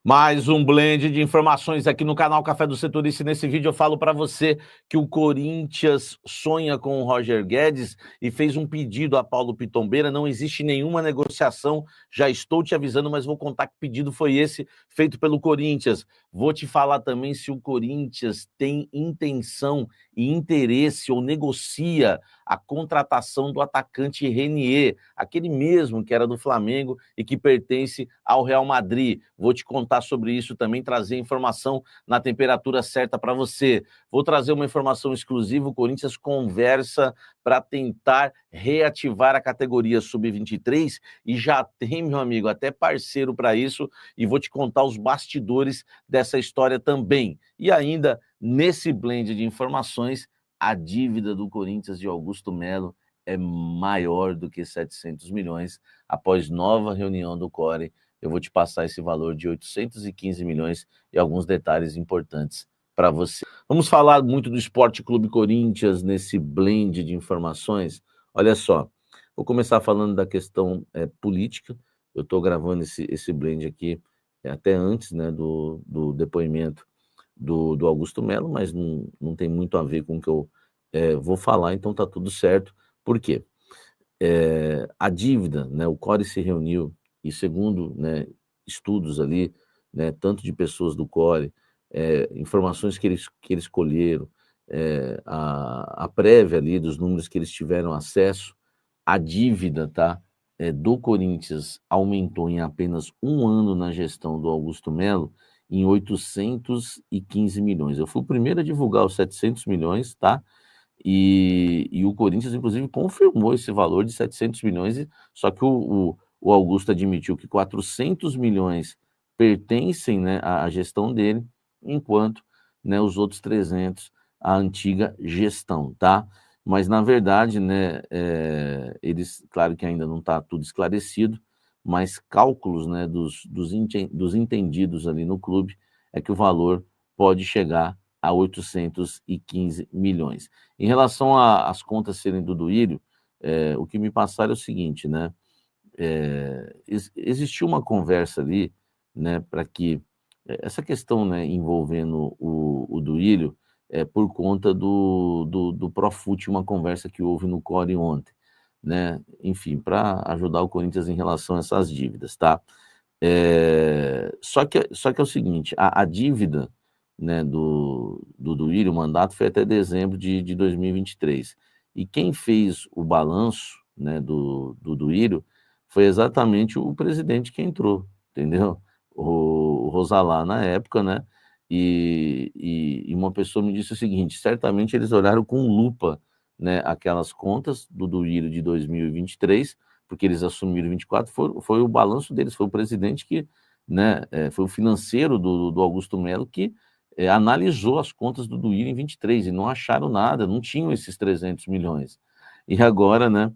Mais um blend de informações aqui no canal Café do Setorista. Nesse vídeo eu falo para você que o Corinthians sonha com o Roger Guedes e fez um pedido a Paulo Pitombeira. Não existe nenhuma negociação, já estou te avisando, mas vou contar que pedido foi esse feito pelo Corinthians. Vou te falar também se o Corinthians tem intenção e interesse ou negocia a contratação do atacante Renier, aquele mesmo que era do Flamengo e que pertence ao Real Madrid. Vou te contar sobre isso também, trazer informação na temperatura certa para você. Vou trazer uma informação exclusiva, o Corinthians conversa para tentar reativar a categoria Sub-23 e já tem, meu amigo, até parceiro para isso, e vou te contar os bastidores dessa história também. E ainda, nesse blend de informações, a dívida do Corinthians de Augusto Melo é maior do que 700 milhões. Após nova reunião do CORE, eu vou te passar esse valor de 815 milhões e alguns detalhes importantes para você. Vamos falar muito do Sport Clube Corinthians nesse blend de informações. Olha só, vou começar falando da questão política. Eu estou gravando esse blend aqui até antes, né, do depoimento do Augusto Melo, mas não tem muito a ver com o que eu vou falar, então tá tudo certo. Por quê? A dívida, né, o CORE se reuniu e segundo, né, estudos ali, né, tanto de pessoas do CORE, informações que eles colheram, a prévia ali dos números que eles tiveram acesso, a dívida, tá, do Corinthians aumentou em apenas um ano na gestão do Augusto Melo em 815 milhões. Eu fui o primeiro a divulgar os 700 milhões, tá? E o Corinthians, inclusive, confirmou esse valor de 700 milhões, só que o Augusto admitiu que 400 milhões pertencem, né, à gestão dele, enquanto, né, os outros 300 à antiga gestão, tá? Mas, na verdade, né, eles, claro que ainda não está tudo esclarecido, mas cálculos, né, dos entendidos ali no clube é que o valor pode chegar a 815 milhões. Em relação às contas serem do Duílio, o que me passaram é o seguinte, né? Existiu uma conversa ali, né, para que essa questão, né, envolvendo o Duílio, por conta do Profut, uma conversa que houve no CORE ontem, né? Enfim, para ajudar o Corinthians em relação a essas dívidas, tá? Só que é o seguinte, a dívida, né, do Duílio, o mandato foi até dezembro de 2023. E quem fez o balanço, né, do Duílio foi exatamente o presidente que entrou, entendeu? O Rosalá na época, né? E uma pessoa me disse o seguinte: certamente eles olharam com lupa, né, aquelas contas do Duílio de 2023, porque eles assumiram 24, foi o balanço deles, foi o presidente que, né, foi o financeiro do Augusto Melo que analisou as contas do Duílio em 23 e não acharam nada, não tinham esses 300 milhões. E agora, né,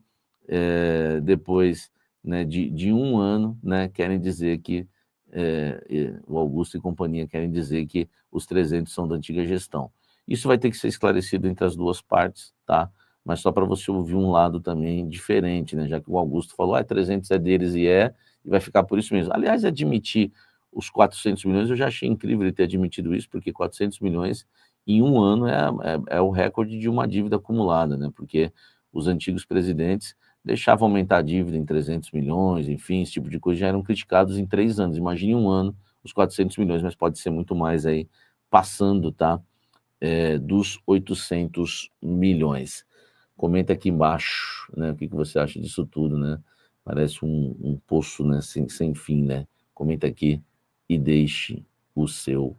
depois, né, de um ano, né, querem dizer que o Augusto e companhia querem dizer que os 300 são da antiga gestão. Isso vai ter que ser esclarecido entre as duas partes, tá? Mas só para você ouvir um lado também diferente, né? Já que o Augusto falou, 300 é deles e vai ficar por isso mesmo. Aliás, admitir os 400 milhões, eu já achei incrível ele ter admitido isso, porque 400 milhões em um ano é o recorde de uma dívida acumulada, né? Porque os antigos presidentes deixavam aumentar a dívida em 300 milhões, enfim, esse tipo de coisa já eram criticados em 3 anos. Imagine um ano os 400 milhões, mas pode ser muito mais aí, passando, tá? Dos 800 milhões. Comenta aqui embaixo, né, o que você acha disso tudo, né? Parece um poço, né, sem fim, né? Comenta aqui e deixe o seu.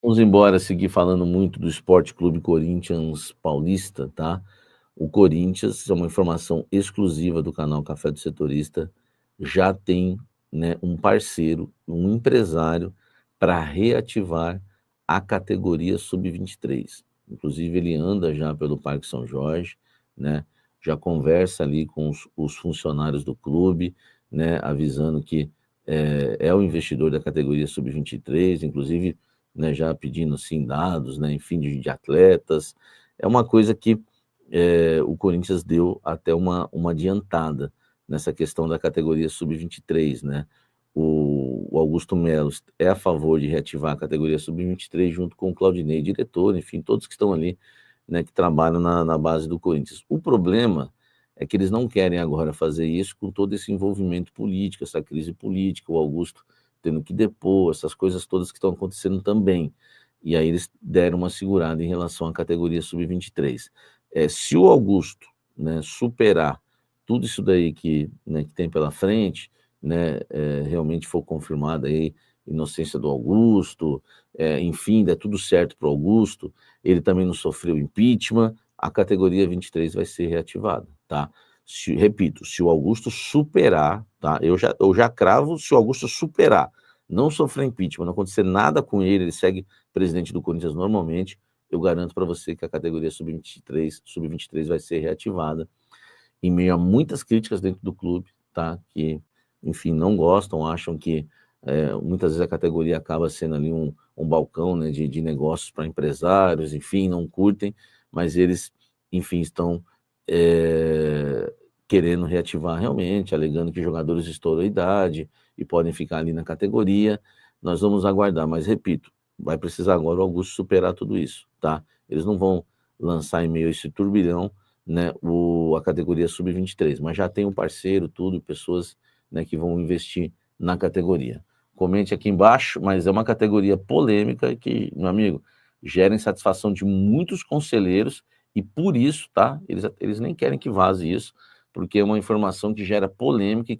Vamos embora, seguir falando muito do Sport Clube Corinthians Paulista, tá? O Corinthians, é uma informação exclusiva do canal Café do Setorista, já tem, né, um parceiro, um empresário para reativar a categoria Sub-23. Inclusive, ele anda já pelo Parque São Jorge, né? Já conversa ali com os funcionários do clube, né? Avisando que é o investidor da categoria Sub-23, inclusive, né, já pedindo assim, dados, né, enfim, de atletas. É uma coisa que o Corinthians deu até uma adiantada nessa questão da categoria Sub-23, né? o Augusto Melo é a favor de reativar a categoria sub-23 junto com o Claudinei, diretor, enfim, todos que estão ali, né, que trabalham na base do Corinthians. O problema é que eles não querem agora fazer isso com todo esse envolvimento político, essa crise política, o Augusto tendo que depor, essas coisas todas que estão acontecendo também. E aí eles deram uma segurada em relação à categoria sub-23. Se o Augusto, né, superar tudo isso daí né, que tem pela frente, né, realmente for confirmada aí inocência do Augusto, enfim, der tudo certo para o Augusto, ele também não sofreu impeachment, a categoria 23 vai ser reativada, tá? Repito, se o Augusto superar, tá? Eu já cravo, se o Augusto superar, não sofrer impeachment, não acontecer nada com ele, ele segue presidente do Corinthians normalmente, eu garanto para você que a categoria sub-23 vai ser reativada, em meio a muitas críticas dentro do clube, tá? Que, enfim, não gostam, acham que muitas vezes a categoria acaba sendo ali um balcão, né, de negócios para empresários, enfim, não curtem, mas eles, enfim, estão querendo reativar realmente, alegando que jogadores estouram a idade e podem ficar ali na categoria. Nós vamos aguardar, mas repito, vai precisar agora o Augusto superar tudo isso, tá? Eles não vão lançar em meio a esse turbilhão, né, a categoria sub-23, mas já tem um parceiro, tudo, pessoas, né, que vão investir na categoria. Comente aqui embaixo, mas é uma categoria polêmica que, meu amigo, gera insatisfação de muitos conselheiros e por isso, tá, eles nem querem que vaze isso, porque é uma informação que gera polêmica e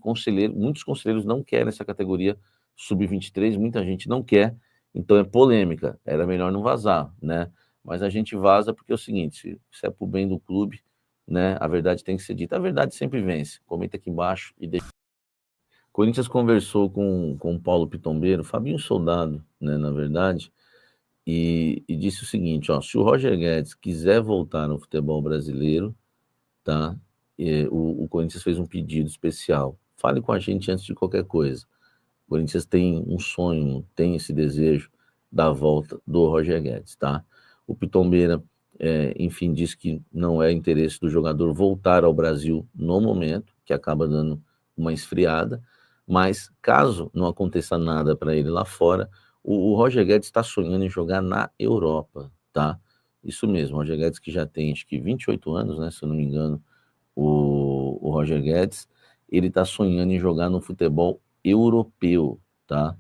muitos conselheiros não querem essa categoria sub-23, muita gente não quer, então é polêmica, era melhor não vazar, né? Mas a gente vaza porque é o seguinte, se é pro bem do clube, né, a verdade tem que ser dita. A verdade sempre vence. Comenta aqui embaixo e deixa. Corinthians conversou com o Paulo Pitombeiro, Fabinho Soldado, né, na verdade, e disse o seguinte, ó, se o Roger Guedes quiser voltar no futebol brasileiro, tá, o Corinthians fez um pedido especial. Fale com a gente antes de qualquer coisa. O Corinthians tem um sonho, tem esse desejo da volta do Roger Guedes, tá? O Pitombeira, enfim, disse que não é interesse do jogador voltar ao Brasil no momento, que acaba dando uma esfriada, mas caso não aconteça nada para ele lá fora, o Roger Guedes está sonhando em jogar na Europa, tá? Isso mesmo, o Roger Guedes que já tem, acho que 28 anos, né, se eu não me engano, o Roger Guedes, ele está sonhando em jogar no futebol europeu, tá?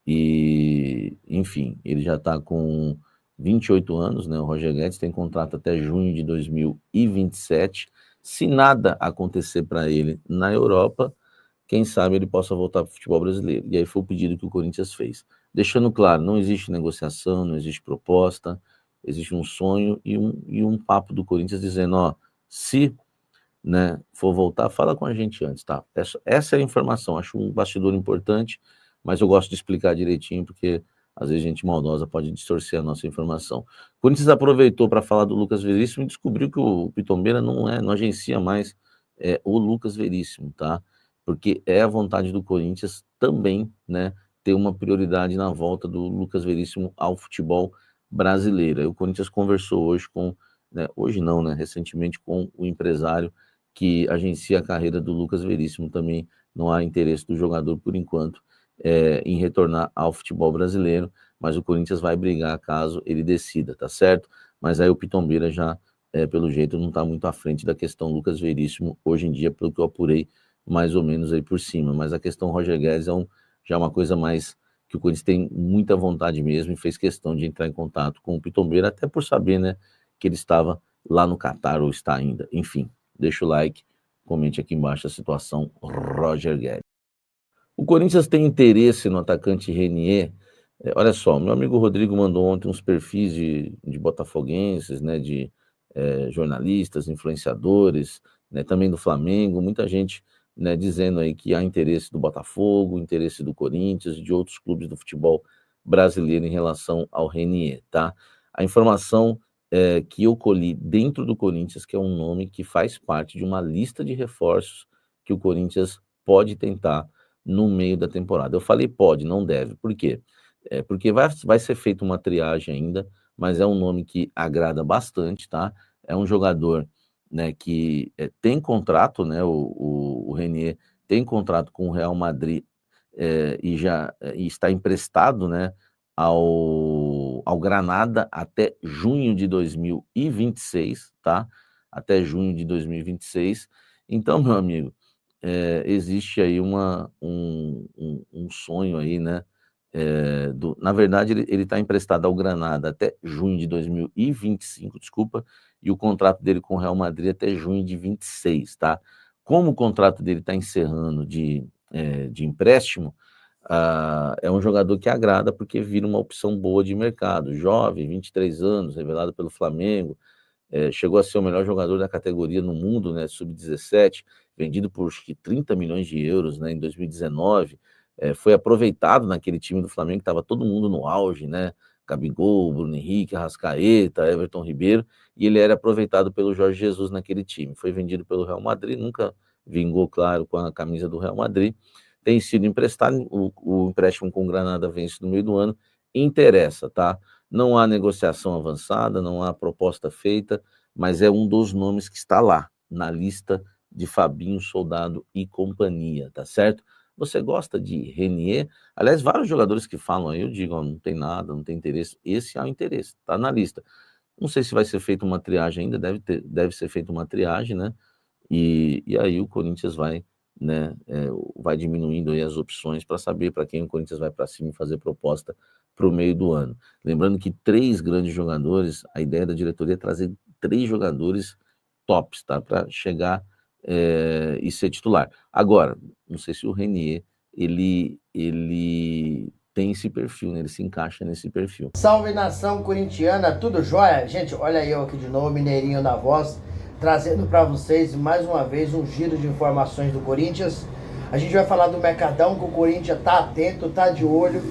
E, enfim, ele já está com 28 anos, né? O Roger Guedes tem contrato até junho de 2027. Se nada acontecer para ele na Europa, quem sabe ele possa voltar para o futebol brasileiro. E aí foi o pedido que o Corinthians fez. Deixando claro, não existe negociação, não existe proposta, existe um sonho e um papo do Corinthians dizendo, ó, se, né, for voltar, fala com a gente antes, tá? Essa é a informação, acho um bastidor importante, mas eu gosto de explicar direitinho, porque às vezes gente maldosa pode distorcer a nossa informação. O Corinthians aproveitou para falar do Lucas Veríssimo e descobriu que o Pitombeira não agencia mais o Lucas Veríssimo, tá? Porque é a vontade do Corinthians também, né, ter uma prioridade na volta do Lucas Veríssimo ao futebol brasileiro. Aí o Corinthians conversou hoje com, né, hoje não, né, recentemente com o empresário que agencia a carreira do Lucas Veríssimo. Também não há interesse do jogador, por enquanto, em retornar ao futebol brasileiro, mas o Corinthians vai brigar caso ele decida, tá certo? Mas aí o Pitombeira já, pelo jeito, não está muito à frente da questão Lucas Veríssimo hoje em dia, pelo que eu apurei mais ou menos aí por cima. Mas a questão Roger Guedes já é uma coisa mais que o Corinthians tem muita vontade mesmo e fez questão de entrar em contato com o Pitombeira, até por saber, né, que ele estava lá no Catar ou está ainda. Enfim, deixa o like, comente aqui embaixo a situação Roger Guedes. O Corinthians tem interesse no atacante Renier. Olha só, meu amigo Rodrigo mandou ontem uns perfis de botafoguenses, né, de jornalistas, influenciadores, né, também do Flamengo, muita gente, né, dizendo aí que há interesse do Botafogo, interesse do Corinthians e de outros clubes do futebol brasileiro em relação ao Renier, tá? A informação que eu colhi dentro do Corinthians, que é um nome que faz parte de uma lista de reforços que o Corinthians pode tentar no meio da temporada. Eu falei pode, não deve. Por quê? Porque vai ser feita uma triagem ainda, mas é um nome que agrada bastante, tá? É um jogador, né, que tem contrato, né? O Renier tem contrato com o Real Madrid e está emprestado, né, ao Granada até junho de 2026, tá? Até junho de 2026. Então, meu amigo, existe aí um sonho aí, né? Na verdade, ele está emprestado ao Granada até junho de 2025, desculpa, e o contrato dele com o Real Madrid até junho de 26, tá? Como o contrato dele está encerrando de empréstimo, é um jogador que agrada porque vira uma opção boa de mercado. Jovem, 23 anos, revelado pelo Flamengo, chegou a ser o melhor jogador da categoria no mundo, né, sub-17, vendido por acho que 30 milhões de euros, né, em 2019. Foi aproveitado naquele time do Flamengo, que estava todo mundo no auge, né? Gabigol, Bruno Henrique, Arrascaeta, Everton Ribeiro, e ele era aproveitado pelo Jorge Jesus naquele time. Foi vendido pelo Real Madrid, nunca vingou, claro, com a camisa do Real Madrid. Tem sido emprestado, o empréstimo com o Granada vence no meio do ano, interessa, tá? Não há negociação avançada, não há proposta feita, mas é um dos nomes que está lá, na lista de Fabinho, Soldado e companhia, tá certo? Você gosta de Renier? Aliás, vários jogadores que falam aí, eu digo, ó, não tem nada, não tem interesse. Esse há o interesse, está na lista. Não sei se vai ser feita uma triagem ainda, deve ser feita uma triagem, né? E aí o Corinthians vai, né, vai diminuindo aí as opções para saber para quem o Corinthians vai para cima e fazer proposta para o meio do ano. Lembrando que 3 grandes jogadores, a ideia da diretoria é trazer 3 jogadores tops, tá? Para chegar e ser titular. Agora, não sei se o Renier, ele tem esse perfil, né? Ele se encaixa nesse perfil. Salve nação corintiana, tudo jóia? Gente, olha aí eu aqui de novo, Mineirinho na voz, trazendo para vocês mais uma vez um giro de informações do Corinthians. A gente vai falar do Mercadão, que o Corinthians tá atento, tá de olho,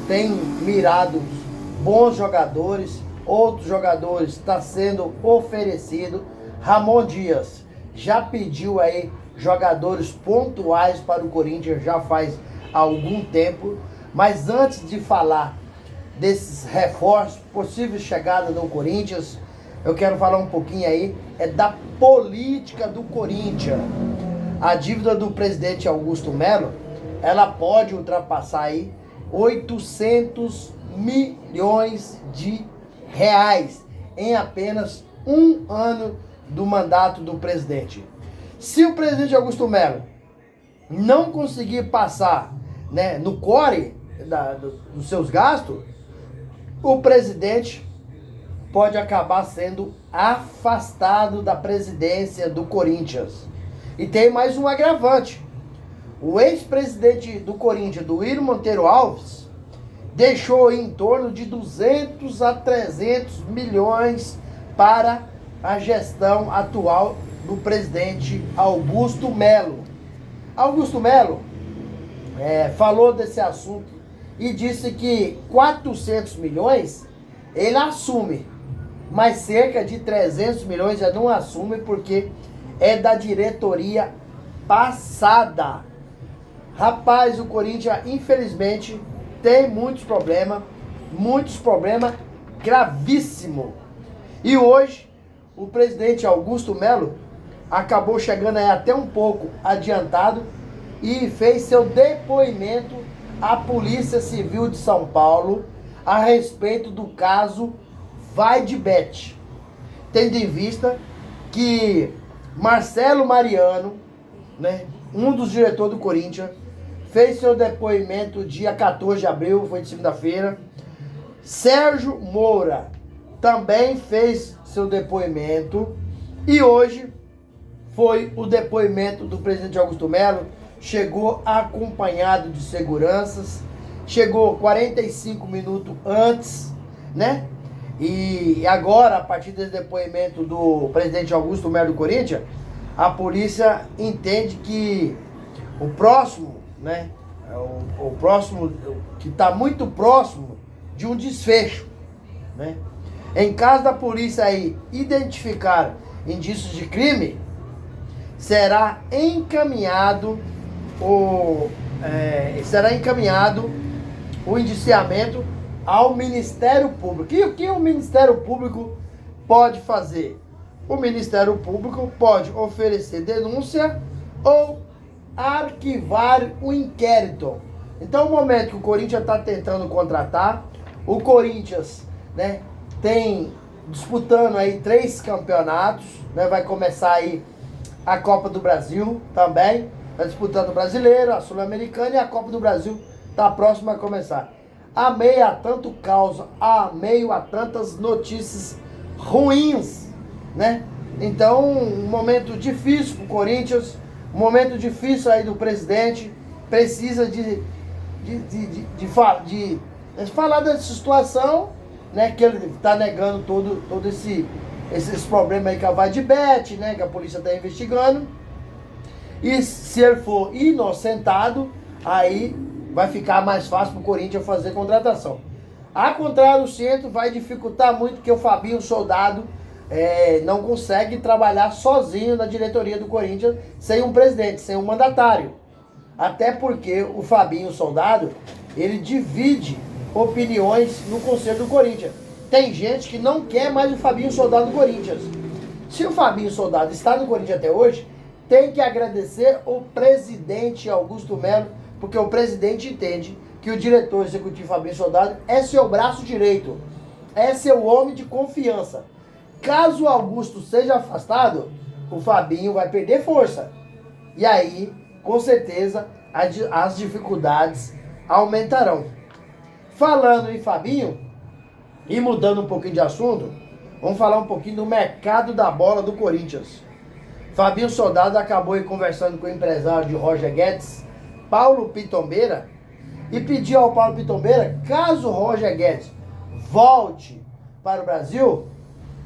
tem mirado bons jogadores, outros jogadores está sendo oferecido. Ramon Dias já pediu aí jogadores pontuais para o Corinthians já faz algum tempo, mas antes de falar desses reforços, possível chegada no Corinthians, eu quero falar um pouquinho aí da política do Corinthians. A dívida do presidente Augusto Melo, ela pode ultrapassar aí 800 milhões de reais em apenas um ano do mandato do presidente. Se o presidente Augusto Melo não conseguir passar, né, no core dos seus gastos, o presidente pode acabar sendo afastado da presidência do Corinthians. E tem mais um agravante. O ex-presidente do Corinthians, Duílio Monteiro Alves, deixou em torno de 200 a 300 milhões para a gestão atual do presidente Augusto Melo. Augusto Melo falou desse assunto e disse que 400 milhões ele assume, mas cerca de 300 milhões ele não assume porque é da diretoria passada. Rapaz, o Corinthians infelizmente tem muitos problemas gravíssimos. E hoje o presidente Augusto Melo acabou chegando aí até um pouco adiantado e fez seu depoimento à Polícia Civil de São Paulo a respeito do caso Vaidebet, tendo em vista que Marcelo Mariano, né, um dos diretores do Corinthians, fez seu depoimento dia 14 de abril, foi de segunda-feira. Sérgio Moura também fez seu depoimento e hoje foi o depoimento do presidente Augusto Melo. Chegou acompanhado de seguranças, chegou 45 minutos antes, né? E agora, a partir desse depoimento do presidente Augusto Melo do Corinthians, a polícia entende que o próximo, né? O próximo, que está muito próximo de um desfecho, né? Em caso da polícia aí identificar indícios de crime, será encaminhado o indiciamento ao Ministério Público. E o que o Ministério Público pode fazer? O Ministério Público pode oferecer denúncia ou arquivar o inquérito, Então, o momento que o Corinthians está tentando contratar, o Corinthians, né, tem disputando aí 3 campeonatos, né, vai começar aí a Copa do Brasil também, está disputando o Brasileiro, a Sul-Americana e a Copa do Brasil está próxima a começar. A meio a tanto caos, a meio a tantas notícias ruins, né? Então, um momento difícil para o Corinthians, um momento difícil aí do presidente, precisa de falar dessa situação, né, que ele está negando todo esses problemas aí que a Vadibet, né, que a polícia está investigando. E se ele for inocentado, aí vai ficar mais fácil para o Corinthians fazer contratação. A contrário, o centro vai dificultar muito, porque o Fabinho Soldado não consegue trabalhar sozinho na diretoria do Corinthians, sem um presidente, sem um mandatário. Até porque o Fabinho Soldado, ele divide opiniões no Conselho do Corinthians. Tem gente que não quer mais o Fabinho Soldado no Corinthians. Se o Fabinho Soldado está no Corinthians até hoje, tem que agradecer o presidente Augusto Melo, porque o presidente entende que o diretor executivo Fabinho Soldado é seu braço direito, é seu homem de confiança. Caso o Augusto seja afastado, o Fabinho vai perder força. E aí, com certeza, as dificuldades aumentarão. Falando em Fabinho, e mudando um pouquinho de assunto, vamos falar um pouquinho do mercado da bola do Corinthians. Fabinho Soldado acabou aí conversando com o empresário de Roger Guedes, Paulo Pitombeira, e pediu ao Paulo Pitombeira, caso o Roger Guedes volte para o Brasil,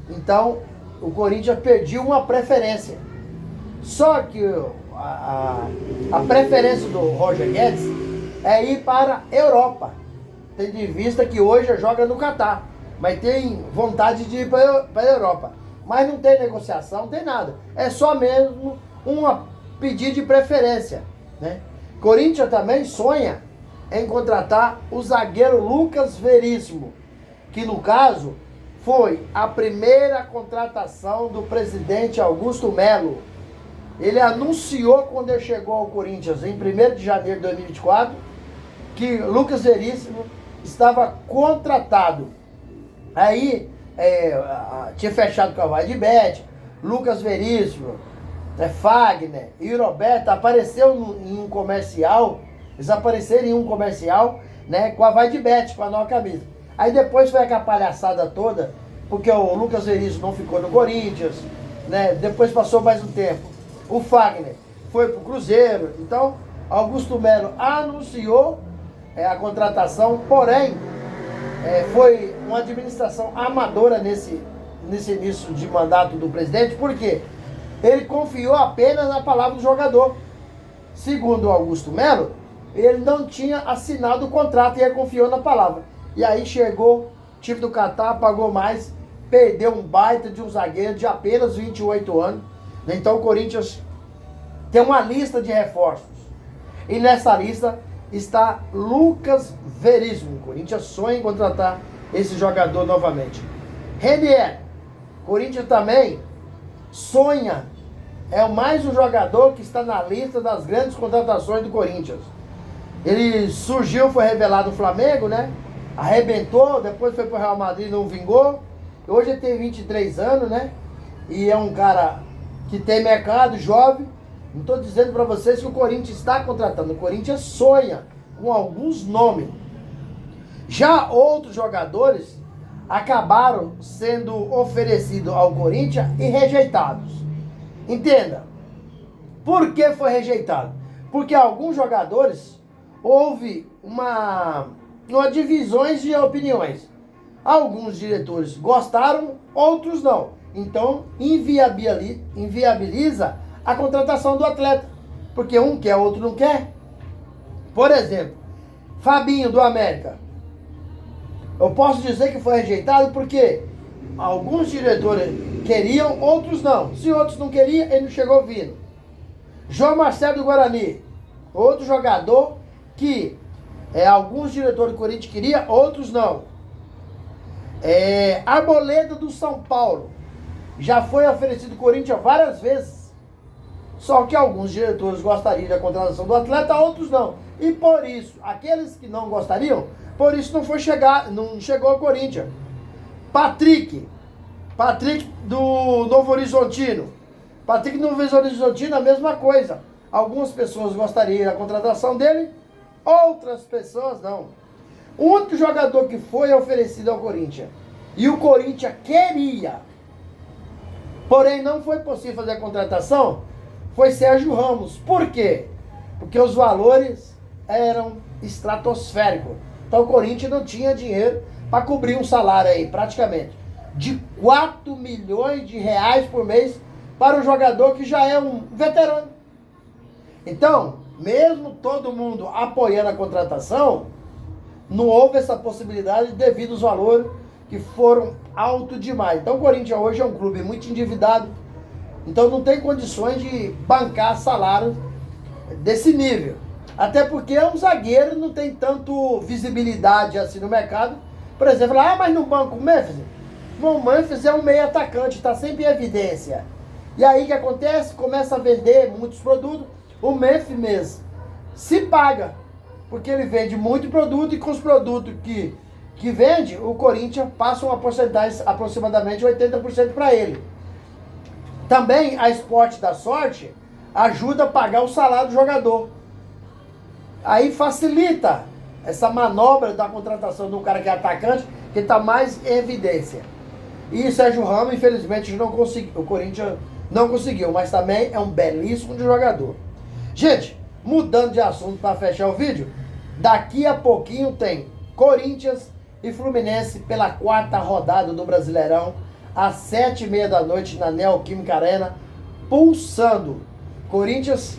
então o Corinthians perdeu uma preferência. Só que a preferência do Roger Guedes é ir para a Europa, tendo em vista que hoje joga no Catar, mas tem vontade de ir para a Europa. Mas não tem negociação, não tem nada. É só mesmo um pedido de preferência, né? Corinthians também sonha em contratar o zagueiro Lucas Veríssimo, que no caso foi a primeira contratação do presidente Augusto Melo. Ele anunciou quando ele chegou ao Corinthians em 1º de janeiro de 2024 que Lucas Veríssimo estava contratado. Aí tinha fechado com a Vadibet, Lucas Veríssimo, Fagner e o Roberto apareceu em um comercial, eles apareceram em um comercial, né, com a Vadibet, com a nova camisa. Aí depois foi aquela palhaçada toda, porque o Lucas Veríssimo não ficou no Corinthians, né, depois passou mais um tempo. O Fagner foi pro Cruzeiro, então Augusto Melo anunciou a contratação, porém foi uma administração amadora nesse início de mandato do presidente, porque ele confiou apenas na palavra do jogador. Segundo o Augusto Melo, ele não tinha assinado o contrato e ele confiou na palavra. E aí chegou, time do Catar, pagou mais, perdeu um baita de um zagueiro de apenas 28 anos. Então o Corinthians tem uma lista de reforços. E nessa lista está Lucas Veríssimo. O Corinthians sonha em contratar esse jogador novamente. Renier, Corinthians também sonha, é mais um jogador que está na lista das grandes contratações do Corinthians. Ele surgiu, foi revelado no Flamengo, né? Arrebentou, depois foi para o Real Madrid, não vingou. Hoje ele tem 23 anos, né? E é um cara que tem mercado, jovem. Não estou dizendo para vocês que o Corinthians está contratando. O Corinthians sonha com alguns nomes. Já outros jogadores acabaram sendo oferecidos ao Corinthians e rejeitados. Entenda. Por que foi rejeitado? Porque alguns jogadores houve uma divisões de opiniões. Alguns diretores gostaram, outros não. Então inviabiliza a contratação do atleta, porque um quer, outro não quer. Por exemplo, Fabinho do América. Eu posso dizer que foi rejeitado porque alguns diretores queriam, outros não. Se outros não queriam, ele não chegou vindo. João Marcelo do Guarani, outro jogador que alguns diretores do Corinthians queriam, outros não. Arboleda do São Paulo, já foi oferecido ao Corinthians várias vezes. Só que alguns diretores gostariam da contratação do atleta, outros não. E por isso, aqueles que não gostariam, por isso não chegou ao Corinthians. Patrick do Novo Horizontino. Patrick do Novo Horizontino, a mesma coisa. Algumas pessoas gostariam da contratação dele, outras pessoas não. O único jogador que foi oferecido ao Corinthians, e o Corinthians queria, porém não foi possível fazer a contratação, foi Sérgio Ramos. Por quê? Porque os valores eram estratosféricos. Então o Corinthians não tinha dinheiro para cobrir um salário aí, praticamente, de 4 milhões de reais por mês para um jogador que já é um veterano. Então, mesmo todo mundo apoiando a contratação, não houve essa possibilidade devido aos valores que foram altos demais. Então o Corinthians hoje é um clube muito endividado, então não tem condições de bancar salário desse nível. Até porque um zagueiro não tem tanto visibilidade assim no mercado. Por exemplo, mas no banco o Memphis? O Memphis é um meio atacante, está sempre em evidência. E aí o que acontece? Começa a vender muitos produtos. O Memphis mesmo se paga, porque ele vende muito produto, e com os produtos que vende, o Corinthians passa uma porcentagem, aproximadamente 80% para ele. Também a Esporte da Sorte ajuda a pagar o salário do jogador. Aí facilita essa manobra da contratação de um cara que é atacante, que está mais em evidência. E Sérgio Ramos, infelizmente, não conseguiu, o Corinthians não conseguiu, mas também é um belíssimo jogador. Gente, mudando de assunto para fechar o vídeo, daqui a pouquinho tem Corinthians e Fluminense pela 4ª rodada do Brasileirão, às 7h30 da noite na Neoquímica Arena, pulsando. Corinthians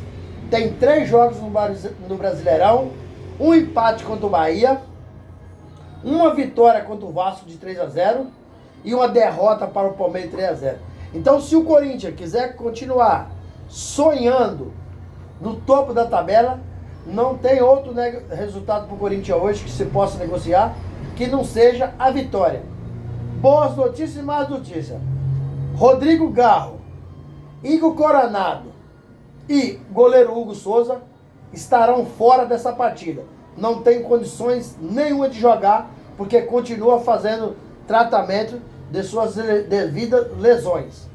tem 3 jogos no Brasileirão, um empate contra o Bahia, uma vitória contra o Vasco de 3-0 e uma derrota para o Palmeiras 3-0. Então, se o Corinthians quiser continuar sonhando no topo da tabela, não tem outro resultado para o Corinthians hoje que se possa negociar que não seja a vitória. Boas notícias e más notícias. Rodrigo Garro, Igor Coronado e goleiro Hugo Souza estarão fora dessa partida. Não tem condições nenhuma de jogar, porque continua fazendo tratamento de suas devidas lesões.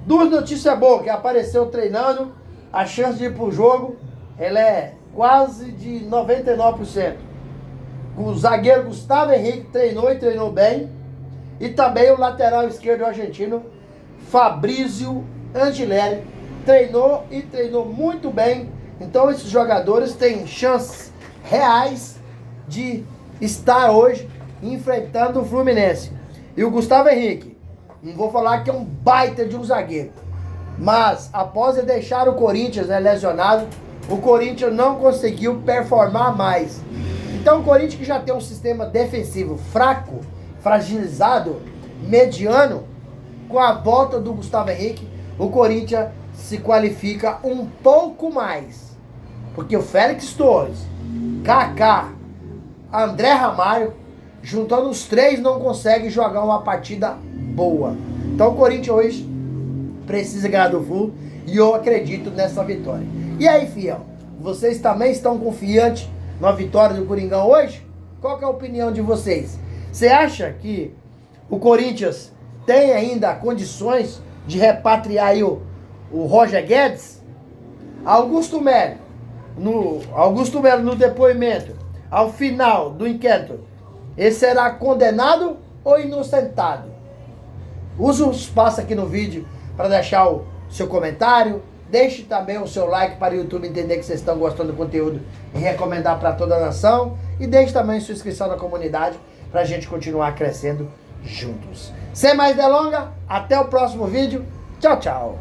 2 notícias boas, que apareceu treinando, a chance de ir para o jogo, ela é quase de 99%. O zagueiro Gustavo Henrique treinou e treinou bem. E também o lateral esquerdo argentino, Fabrício Angileri, treinou e treinou muito bem. Então esses jogadores têm chances reais de estar hoje enfrentando o Fluminense. E o Gustavo Henrique, não vou falar que é um baita de um zagueiro, mas após ele deixar o Corinthians lesionado, o Corinthians não conseguiu performar mais. Então o Corinthians, que já tem um sistema defensivo fraco, fragilizado, mediano, com a volta do Gustavo Henrique, o Corinthians se qualifica um pouco mais. Porque o Félix Torres, Kaká, André Ramalho, juntando os 3, não consegue jogar uma partida boa. Então o Corinthians hoje precisa ganhar do Flu, e eu acredito nessa vitória. E aí, fiel, vocês também estão confiantes na vitória do Coringão hoje? Qual que é a opinião de vocês? Você acha que o Corinthians tem ainda condições de repatriar aí o Roger Guedes? Augusto Melo no depoimento, ao final do inquérito, ele será condenado ou inocentado? Use o espaço aqui no vídeo para deixar o seu comentário. Deixe também o seu like para o YouTube entender que vocês estão gostando do conteúdo e recomendar para toda a nação. E deixe também sua inscrição na comunidade para a gente continuar crescendo juntos. Sem mais delongas, até o próximo vídeo. Tchau, tchau.